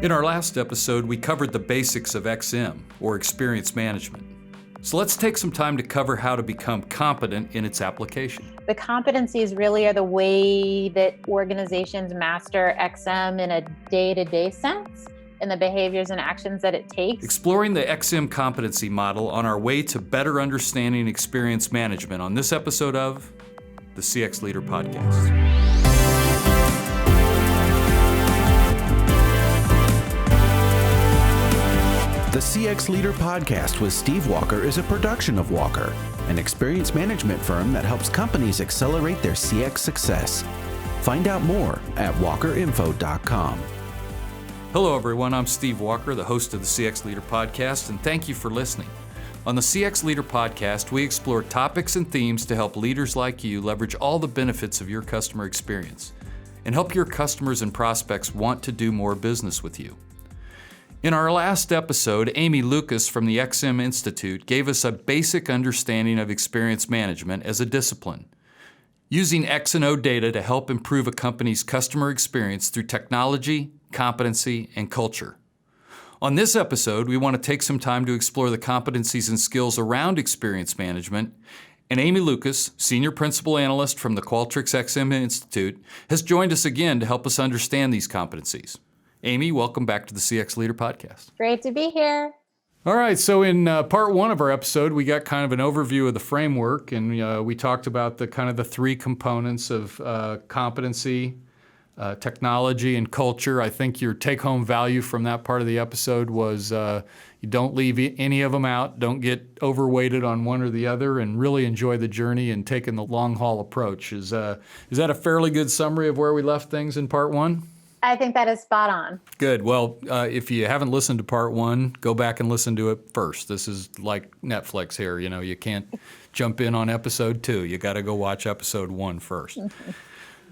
In our last episode, we covered the basics of XM, or experience management. So let's take some time to cover how to become competent in its application. The competencies really are the way that organizations master XM in a day-to-day sense and the behaviors and actions that it takes. Exploring the XM competency model on our way to better understanding experience management on this episode of the CX Leader Podcast. The CX Leader Podcast with Steve Walker is a production of Walker, an experience management firm that helps companies accelerate their CX success. Find out more at walkerinfo.com. Hello everyone, I'm Steve Walker, the host of the CX Leader Podcast, and thank you for listening. On the CX Leader Podcast, we explore topics and themes to help leaders like you leverage all the benefits of your customer experience and help your customers and prospects want to do more business with you. In our last episode, Aimee Lucas from the XM Institute gave us a basic understanding of experience management as a discipline, using X&O data to help improve a company's customer experience through technology, competency, and culture. On this episode, we want to take some time to explore the competencies and skills around experience management, and Aimee Lucas, Senior Principal Analyst from the Qualtrics XM Institute, has joined us again to help us understand these competencies. Aimee, welcome back to the CX Leader Podcast. Great to be here. All right, so in part one of our episode, we got kind of an overview of the framework, and we talked about the three components of competency, technology, and culture. I think your take-home value from that part of the episode was you don't leave any of them out, don't get overweighted on one or the other, and really enjoy the journey and taking the long-haul approach. Is that a fairly good summary of where we left things in part one? I think that is spot on. Good. Well, if you haven't listened to part one, go back and listen to it first. This is like Netflix here. You know, you can't jump in on episode two. You got to go watch episode one first.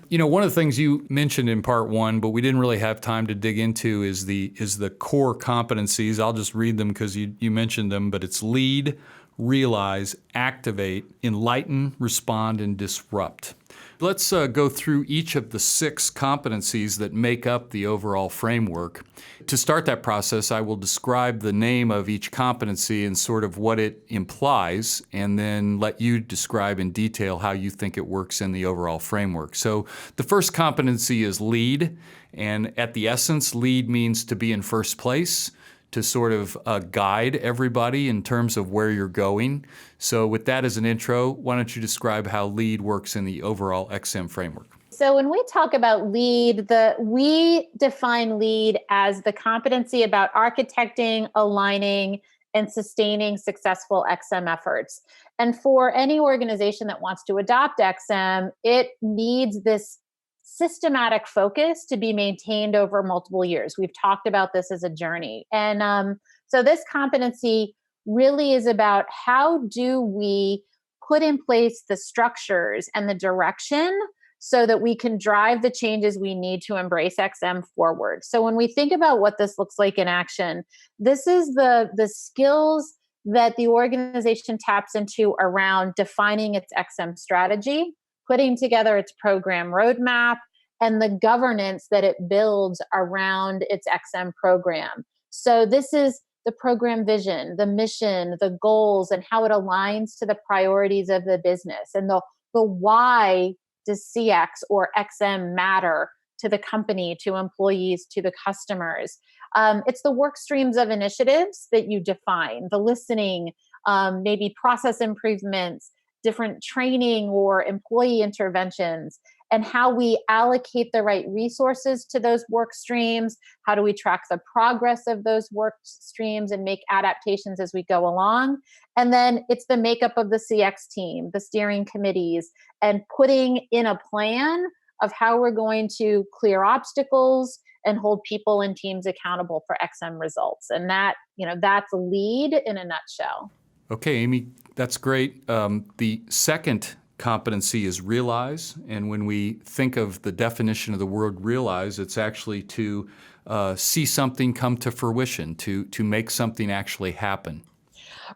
You know, one of the things you mentioned in part one, but we didn't really have time to dig into is the core competencies. I'll just read them because you mentioned them, but it's lead, realize, activate, enlighten, respond, and disrupt. Let's go through each of the 6 competencies that make up the overall framework. To start that process, I will describe the name of each competency and sort of what it implies, and then let you describe in detail how you think it works in the overall framework. So the first competency is lead, and at the essence, lead means to be in first place, to sort of guide everybody in terms of where you're going. So with that as an intro, why don't you describe how lead works in the overall XM framework? So when we talk about lead, we define lead as the competency about architecting, aligning, and sustaining successful XM efforts. And for any organization that wants to adopt XM, it needs this systematic focus to be maintained over multiple years. We've talked about this as a journey. And so this competency really is about how do we put in place the structures and the direction so that we can drive the changes we need to embrace XM forward. So when we think about what this looks like in action, this is the skills that the organization taps into around defining its XM strategy, putting together its program roadmap, and the governance that it builds around its XM program. So this is the program vision, the mission, the goals, and how it aligns to the priorities of the business. And the why does CX or XM matter to the company, to employees, to the customers. It's the work streams of initiatives that you define, the listening, maybe process improvements, different training or employee interventions, and how we allocate the right resources to those work streams. How do we track the progress of those work streams and make adaptations as we go along? And then it's the makeup of the CX team, the steering committees, and putting in a plan of how we're going to clear obstacles and hold people and teams accountable for XM results. And that's lead in a nutshell. Okay, Aimee, that's great. The second competency is realize, and when we think of the definition of the word realize, it's actually to see something come to fruition, to make something actually happen.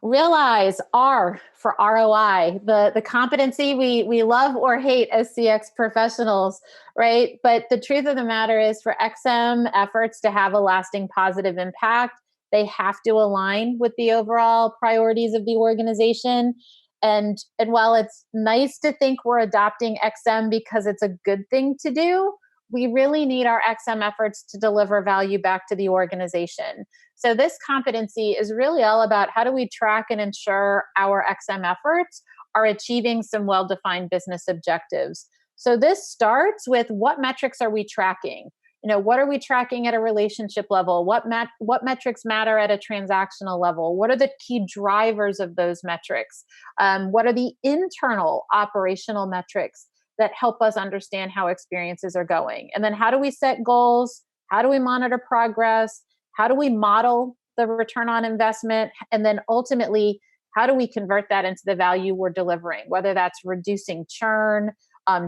Realize, R for ROI, the competency we love or hate as CX professionals, right? But the truth of the matter is, for XM efforts to have a lasting positive impact, they have to align with the overall priorities of the organization. And while it's nice to think we're adopting XM because it's a good thing to do, we really need our XM efforts to deliver value back to the organization. So this competency is really all about how do we track and ensure our XM efforts are achieving some well-defined business objectives. So this starts with, what metrics are we tracking? What are we tracking at a relationship level? What metrics matter at a transactional level? What are the key drivers of those metrics? What are the internal operational metrics that help us understand how experiences are going? And then how do we set goals? How do we monitor progress? How do we model the return on investment? And then ultimately, how do we convert that into the value we're delivering? Whether that's reducing churn,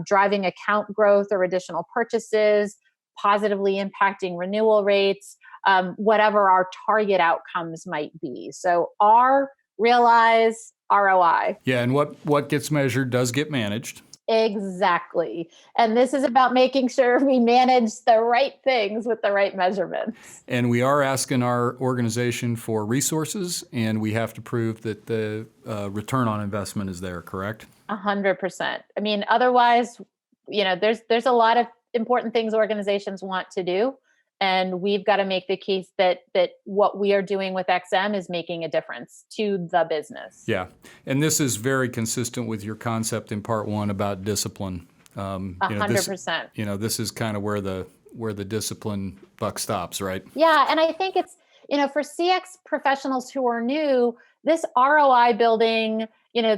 driving account growth or additional purchases, positively impacting renewal rates, whatever our target outcomes might be. So R, realize, ROI. Yeah, and what gets measured does get managed. Exactly. And this is about making sure we manage the right things with the right measurements. And we are asking our organization for resources, and we have to prove that the return on investment is there, correct? 100%. I mean, otherwise, there's a lot of important things organizations want to do. And we've got to make the case that what we are doing with XM is making a difference to the business. Yeah. And this is very consistent with your concept in part one about discipline. 100%. This is kind of where the discipline buck stops, right? Yeah. And I think it's, for CX professionals who are new, this ROI building,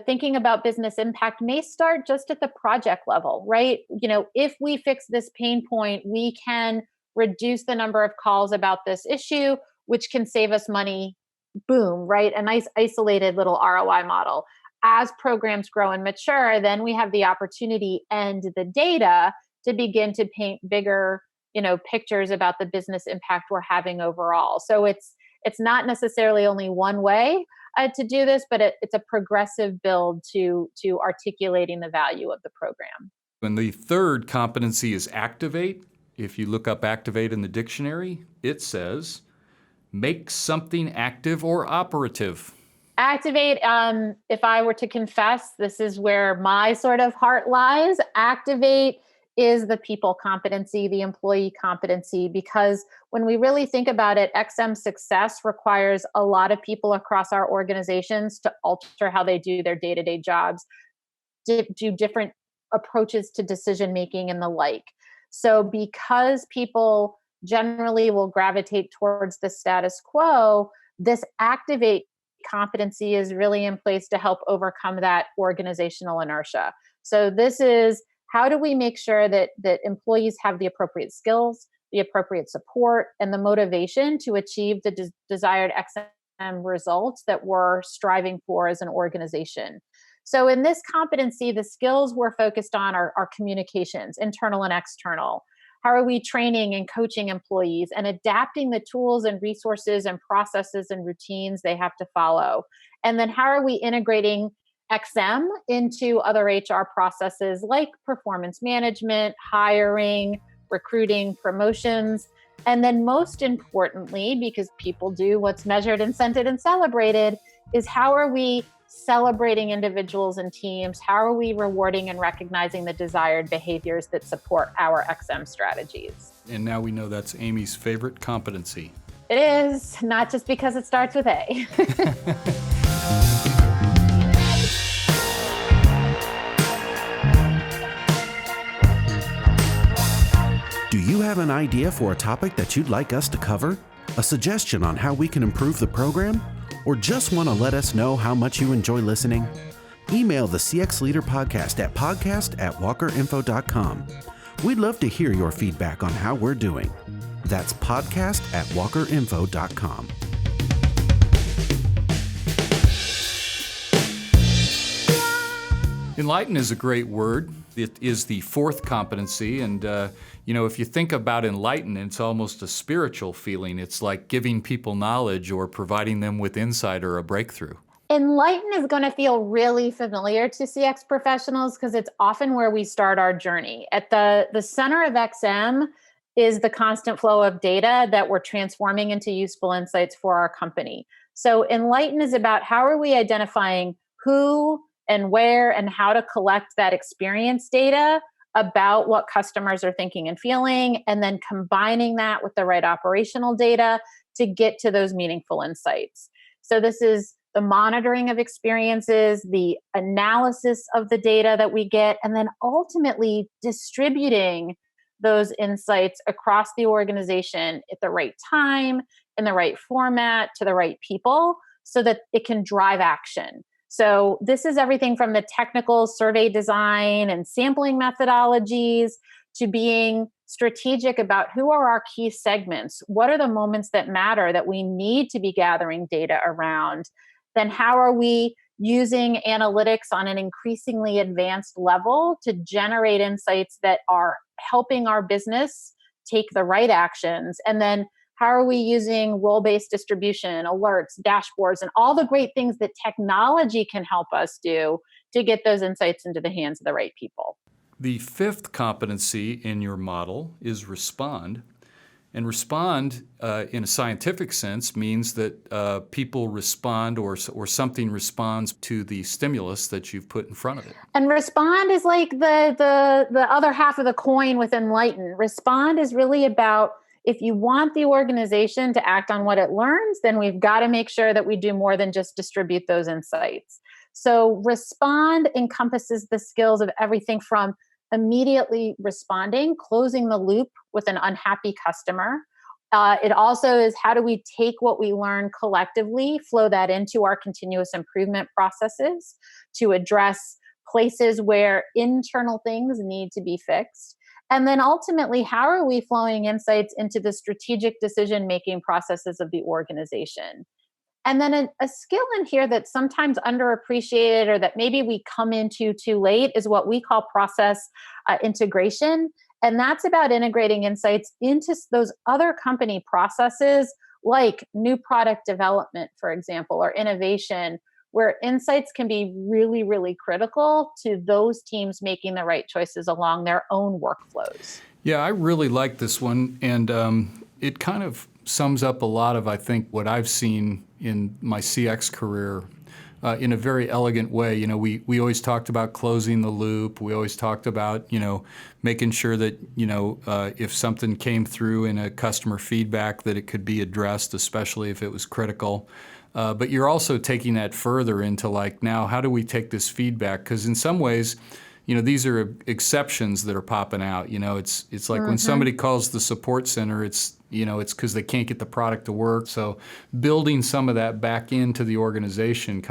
thinking about business impact may start just at the project level, right? If we fix this pain point, we can reduce the number of calls about this issue, which can save us money. Boom, right? A nice isolated little ROI model. As programs grow and mature, then we have the opportunity and the data to begin to paint bigger, pictures about the business impact we're having overall. So it's not necessarily only one way to do this, but it's a progressive build to articulating the value of the program. And the third competency is activate. If you look up activate in the dictionary, it says make something active or operative. Activate, if I were to confess, this is where my sort of heart lies. Activate is the people competency, the employee competency, because when we really think about it, XM success requires a lot of people across our organizations to alter how they do their day-to-day jobs, do different approaches to decision making and the like. So because people generally will gravitate towards the status quo, this activate competency is really in place to help overcome that organizational inertia. So this is, how do we make sure that employees have the appropriate skills, the appropriate support, and the motivation to achieve the desired XM results that we're striving for as an organization? So in this competency, the skills we're focused on are communications, internal and external. How are we training and coaching employees and adapting the tools and resources and processes and routines they have to follow? And then how are we integrating XM into other HR processes like performance management, hiring, recruiting, promotions? And then most importantly, because people do what's measured, incented, and celebrated, is how are we celebrating individuals and teams? How are we rewarding and recognizing the desired behaviors that support our XM strategies? And now we know that's Aimee's favorite competency. It is, not just because it starts with A. Do you have an idea for a topic that you'd like us to cover? A suggestion on how we can improve the program? Or just want to let us know how much you enjoy listening? Email the CX Leader Podcast at podcast@walkerinfo.com. We'd love to hear your feedback on how we're doing. That's podcast@walkerinfo.com. Enlighten is a great word. It is the fourth competency, and if you think about enlighten, it's almost a spiritual feeling. It's like giving people knowledge or providing them with insight or a breakthrough. Enlighten is going to feel really familiar to CX professionals because it's often where we start our journey. At the center of XM is the constant flow of data that we're transforming into useful insights for our company. So Enlighten is about how are we identifying who and where and how to collect that experience data about what customers are thinking and feeling, and then combining that with the right operational data to get to those meaningful insights. So this is the monitoring of experiences, the analysis of the data that we get, and then ultimately distributing those insights across the organization at the right time, in the right format, to the right people, so that it can drive action. So this is everything from the technical survey design and sampling methodologies to being strategic about who are our key segments, what are the moments that matter that we need to be gathering data around, then how are we using analytics on an increasingly advanced level to generate insights that are helping our business take the right actions, and then how are we using role-based distribution, alerts, dashboards, and all the great things that technology can help us do to get those insights into the hands of the right people. The fifth competency in your model is respond. And respond, in a scientific sense, means that people respond or something responds to the stimulus that you've put in front of it. And respond is like the other half of the coin with Enlighten. Respond is really about, if you want the organization to act on what it learns, then we've got to make sure that we do more than just distribute those insights. So respond encompasses the skills of everything from immediately responding, closing the loop with an unhappy customer. It also is, how do we take what we learn collectively, flow that into our continuous improvement processes to address places where internal things need to be fixed. And then ultimately, how are we flowing insights into the strategic decision-making processes of the organization? And then a skill in here that's sometimes underappreciated or that maybe we come into too late is what we call process integration. And that's about integrating insights into those other company processes, like new product development, for example, or innovation, where insights can be really, really critical to those teams making the right choices along their own workflows. Yeah, I really like this one. And it kind of sums up a lot of, I think, what I've seen in my CX career in a very elegant way. You know, we always talked about closing the loop. We always talked about, making sure that, if something came through in a customer feedback, that it could be addressed, especially if it was critical. But you're also taking that further into, like, now how do we take this feedback? Because in some ways, these are exceptions that are popping out. It's like when somebody calls the support center, it's because they can't get the product to work. So building some of that back into the organization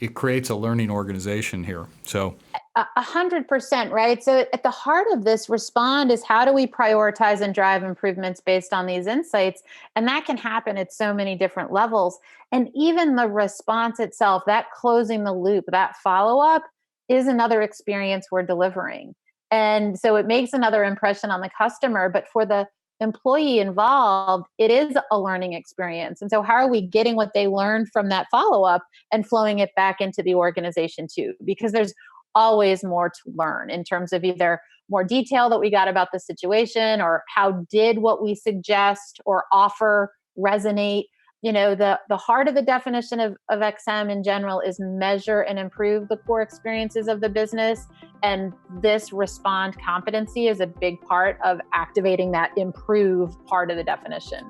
it creates a learning organization here. So 100%, right? So at the heart of this respond is, how do we prioritize and drive improvements based on these insights? And that can happen at so many different levels. And even the response itself, that closing the loop, that follow-up, is another experience we're delivering. And so it makes another impression on the customer, but for the employee involved, it is a learning experience. And so how are we getting what they learned from that follow-up and flowing it back into the organization too? Because there's always more to learn in terms of either more detail that we got about the situation, or how did what we suggest or offer resonate. The heart of the definition of XM in general is measure and improve the core experiences of the business. And this respond competency is a big part of activating that improve part of the definition.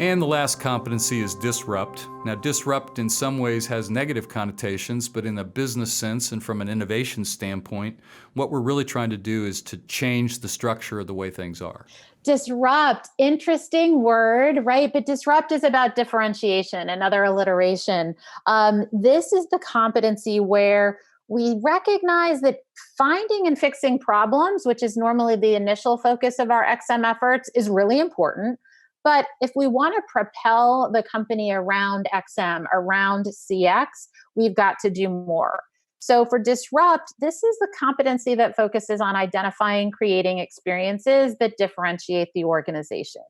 And the last competency is disrupt. Now, disrupt in some ways has negative connotations, but in a business sense and from an innovation standpoint, what we're really trying to do is to change the structure of the way things are. Disrupt, interesting word, right? But disrupt is about differentiation, another alliteration. This is the competency where we recognize that finding and fixing problems, which is normally the initial focus of our XM efforts, is really important. But if we want to propel the company around XM, around CX, we've got to do more. So for disrupt, this is the competency that focuses on identifying, creating experiences that differentiate the organization.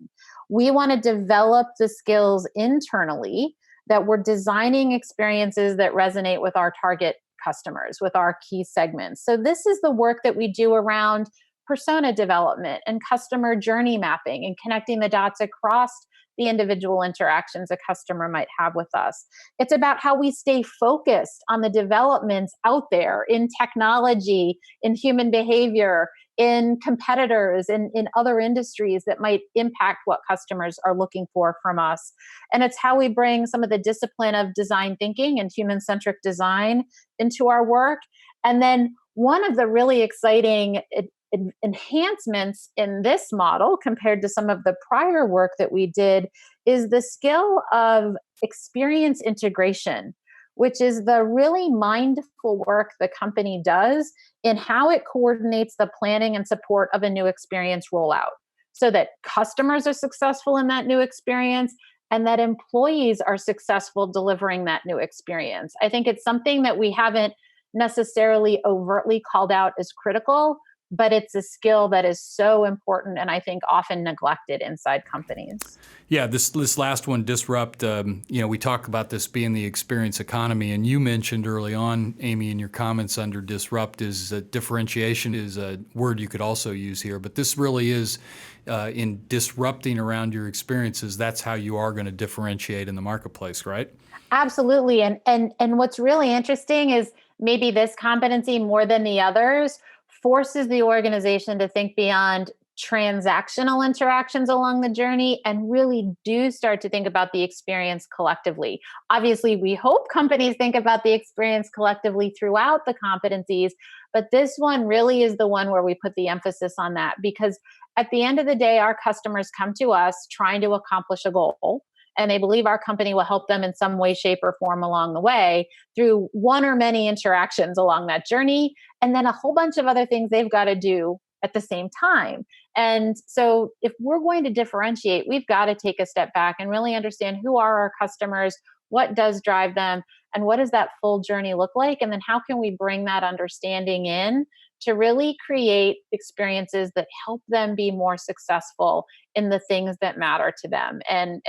We want to develop the skills internally that we're designing experiences that resonate with our target customers, with our key segments. So this is the work that we do around persona development and customer journey mapping and connecting the dots across the individual interactions a customer might have with us. It's about how we stay focused on the developments out there in technology, in human behavior, in competitors, in other industries that might impact what customers are looking for from us. And it's how we bring some of the discipline of design thinking and human-centric design into our work. And then one of the really exciting enhancements in this model compared to some of the prior work that we did is the skill of experience integration, which is the really mindful work the company does in how it coordinates the planning and support of a new experience rollout so that customers are successful in that new experience and that employees are successful delivering that new experience. I think it's something that we haven't necessarily overtly called out as critical, but it's a skill that is so important and I think often neglected inside companies. Yeah, this last one, disrupt, we talk about this being the experience economy, and you mentioned early on, Aimee, in your comments under disrupt is differentiation is a word you could also use here, but this really is in disrupting around your experiences, that's how you are going to differentiate in the marketplace, right? Absolutely. And what's really interesting is maybe this competency more than the others forces the organization to think beyond transactional interactions along the journey and really do start to think about the experience collectively. Obviously, we hope companies think about the experience collectively throughout the competencies, but this one really is the one where we put the emphasis on that because at the end of the day, our customers come to us trying to accomplish a goal. And they believe our company will help them in some way, shape, or form along the way through one or many interactions along that journey, and then a whole bunch of other things they've got to do at the same time. And so if we're going to differentiate, we've got to take a step back and really understand who are our customers, what does drive them, and what does that full journey look like? And then how can we bring that understanding in to really create experiences that help them be more successful in the things that matter to them. And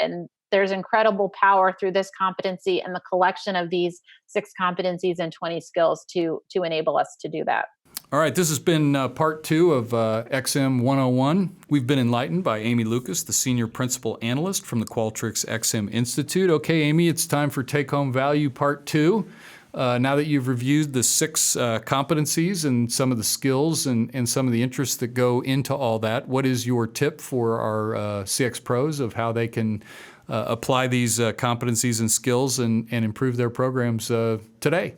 there's incredible power through this competency and the collection of these 6 competencies and 20 skills to enable us to do that. All right, this has been part 2 of XM 101. We've been enlightened by Aimee Lucas, the Senior Principal Analyst from the Qualtrics XM Institute. Okay, Aimee, it's time for Take Home Value Part 2. Now that you've reviewed the 6 competencies and some of the skills and some of the interests that go into all that, what is your tip for our CX pros of how they can apply these competencies and skills and improve their programs today?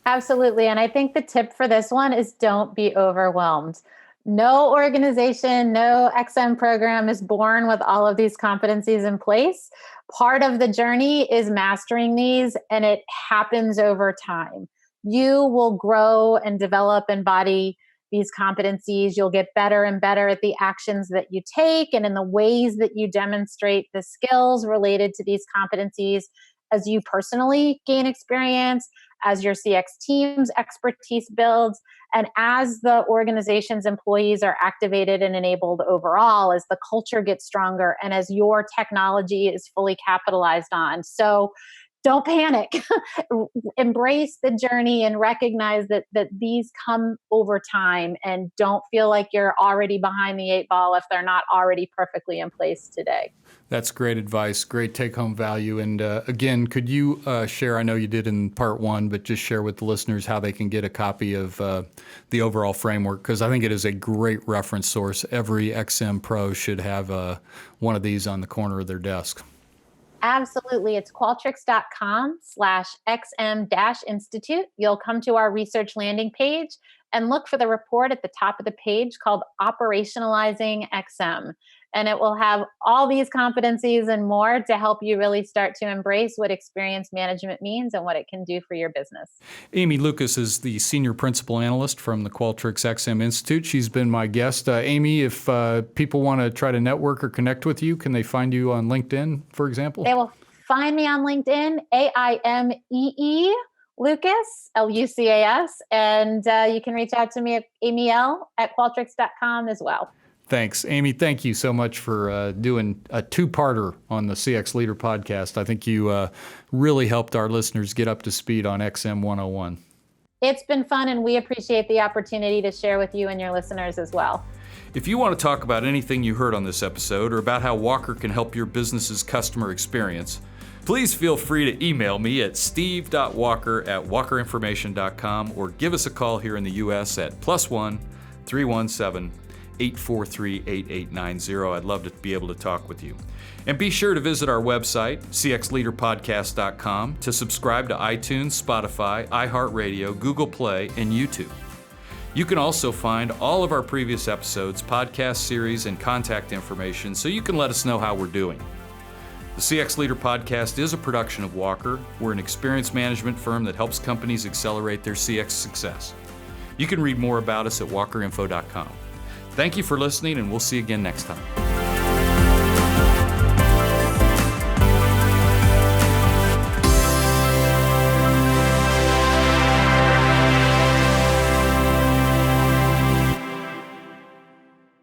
Absolutely. And I think the tip for this one is don't be overwhelmed. No organization, no XM program is born with all of these competencies in place. Part of the journey is mastering these, and it happens over time. You will grow and develop and embody these competencies. You'll get better and better at the actions that you take and in the ways that you demonstrate the skills related to these competencies as you personally gain experience, as your CX team's expertise builds, and as the organization's employees are activated and enabled overall, as the culture gets stronger, and as your technology is fully capitalized on. So don't panic. Embrace the journey and recognize that these come over time, and don't feel like you're already behind the 8 ball if they're not already perfectly in place today. That's great advice, great take-home value. And again, could you share, I know you did in part 1, but just share with the listeners how they can get a copy of the overall framework, because I think it is a great reference source. Every XM Pro should have one of these on the corner of their desk. Absolutely. It's qualtrics.com/XM-Institute. You'll come to our research landing page and look for the report at the top of the page called Operationalizing XM. And it will have all these competencies and more to help you really start to embrace what experience management means and what it can do for your business. Aimee Lucas is the Senior Principal Analyst from the Qualtrics XM Institute. She's been my guest. Aimee, if people want to try to network or connect with you, can they find you on LinkedIn, for example? They will find me on LinkedIn, AIMEE Lucas, Lucas, and you can reach out to me at aimeel@qualtrics.com as well. Thanks, Aimee. Thank you so much for doing a two-parter on the CX Leader podcast. I think you really helped our listeners get up to speed on XM 101. It's been fun, and we appreciate the opportunity to share with you and your listeners as well. If you want to talk about anything you heard on this episode or about how Walker can help your business's customer experience, please feel free to email me at steve.walker@walkerinformation.com or give us a call here in the U.S. at +1 317 843-8890. I'd love to be able to talk with you. And be sure to visit our website, cxleaderpodcast.com, to subscribe to iTunes, Spotify, iHeartRadio, Google Play, and YouTube. You can also find all of our previous episodes, podcast series, and contact information so you can let us know how we're doing. The CX Leader Podcast is a production of Walker. We're an experience management firm that helps companies accelerate their CX success. You can read more about us at walkerinfo.com. Thank you for listening, and we'll see you again next time.